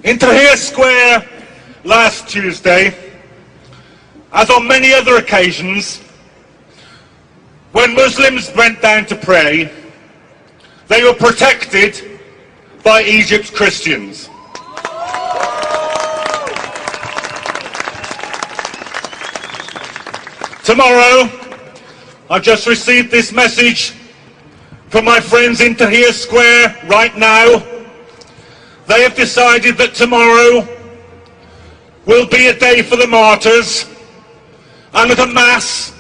In Tahrir Square last Tuesday, as on many other occasions, when Muslims went down to pray, they were protected by Egypt's Christians. Tomorrow, I just received this message from my friends in Tahrir Square right now. They have decided that tomorrow will be a day for the martyrs, and that a mass,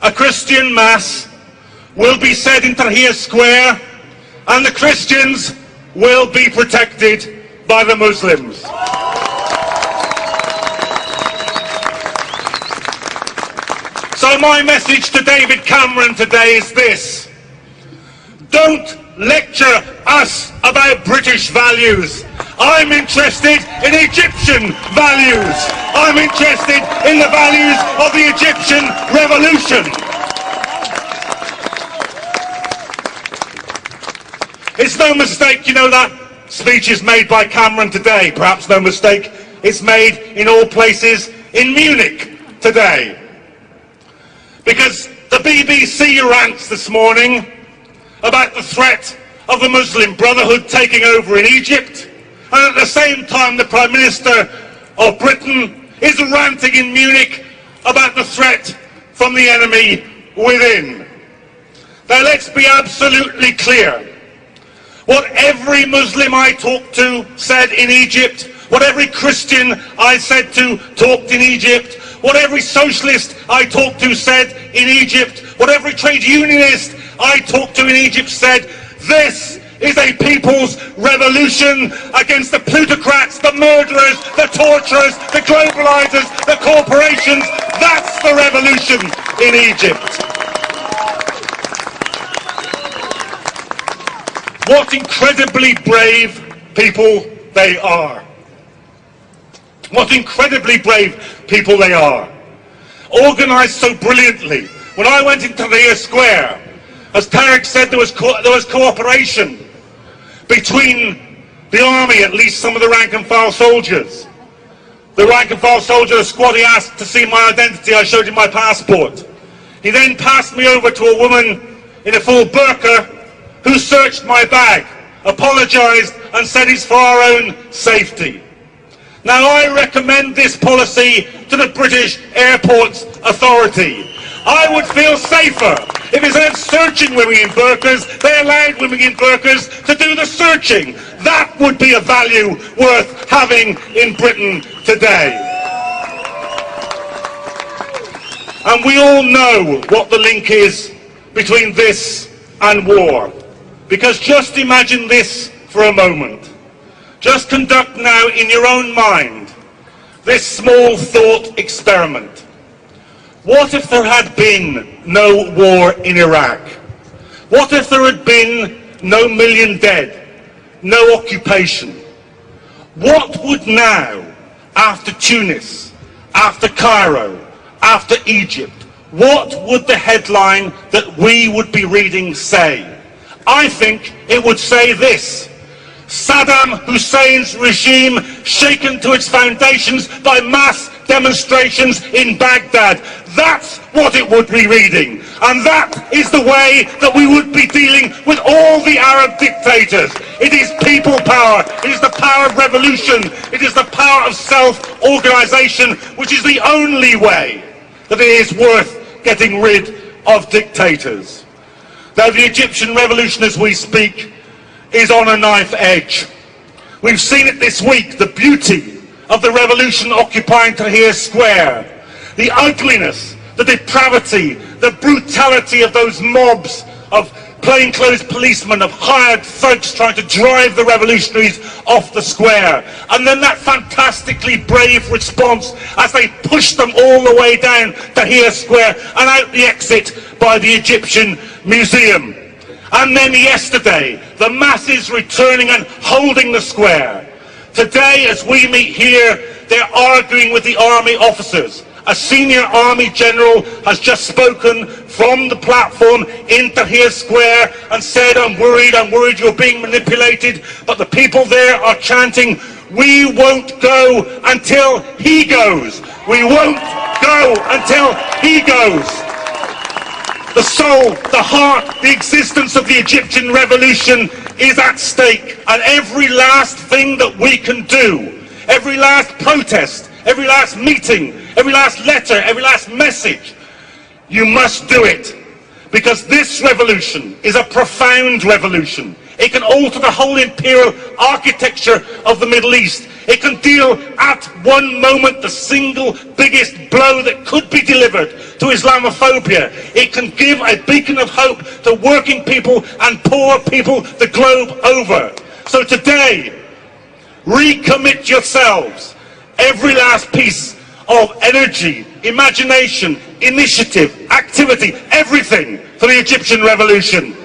a Christian mass, will be said in Tahrir Square, and the Christians will be protected by the Muslims. So my message to David Cameron today is this: don't lecture us about British values. I'm interested in Egyptian values. I'm interested in the values of the Egyptian revolution. It's no mistake, you know, that speech is made by Cameron today. Perhaps no mistake, it's made in all places in Munich today. Because the BBC rants this morning about the threat of the Muslim Brotherhood taking over in Egypt, and at the same time the Prime Minister of Britain is ranting in Munich about the threat from the enemy within. Now let's be absolutely clear. What every Muslim I talked to said in Egypt, what every Christian I said to talked in Egypt, what every socialist I talked to said in Egypt, what every trade unionist I talked to in Egypt said, this is a people's revolution against the plutocrats, the murderers, the torturers, the globalizers, the corporations. That's the revolution in Egypt. What incredibly brave people they are. What incredibly brave people they are. Organised so brilliantly. When I went into Tahrir Square, as Tarek said, there was cooperation between the army, at least some of the rank and file soldiers. The rank and file soldier, the squad, he asked to see my identity. I showed him my passport. He then passed me over to a woman in a full burqa who searched my bag, apologised and said it's for our own safety. Now I recommend this policy to the British Airports Authority. I would feel safer if instead of searching women in burqas, they allowed women in burqas to do the searching. That would be a value worth having in Britain today. And we all know what the link is between this and war. Because just imagine this for a moment. Just conduct now in your own mind this small thought experiment. What if there had been no war in Iraq? What if there had been no million dead, no occupation? What would now, after Tunis, after Cairo, after Egypt, what would the headline that we would be reading say? I think it would say this: Saddam Hussein's regime shaken to its foundations by mass demonstrations in Baghdad. That's what it would be reading. And that is the way that we would be dealing with all the Arab dictators. It is people power. It is the power of revolution. It is the power of self-organization, which is the only way that it is worth getting rid of dictators. Now the Egyptian revolution as we speak is on a knife edge. We've seen it this week, the beauty of the revolution occupying Tahrir Square, the ugliness, the depravity, the brutality of those mobs of plainclothes policemen, of hired thugs trying to drive the revolutionaries off the square. And then that fantastically brave response as they pushed them all the way down Tahrir Square and out the exit by the Egyptian Museum. And then yesterday, the masses returning and holding the square. Today, as we meet here, they're arguing with the army officers. A senior army general has just spoken from the platform in Tahrir Square and said, I'm worried you're being manipulated. But the people there are chanting, We won't go until he goes. We won't go until he goes. The soul, the heart, the existence of the Egyptian revolution is at stake. And every last thing that we can do, every last protest, every last meeting, every last letter, every last message, you must do it. Because this revolution is a profound revolution. It can alter the whole imperial architecture of the Middle East. It can deal at one moment the single biggest blow that could be delivered to Islamophobia. It can give a beacon of hope to working people and poor people the globe over. So today, recommit yourselves, every last piece of energy, imagination, initiative, activity, everything for the Egyptian revolution.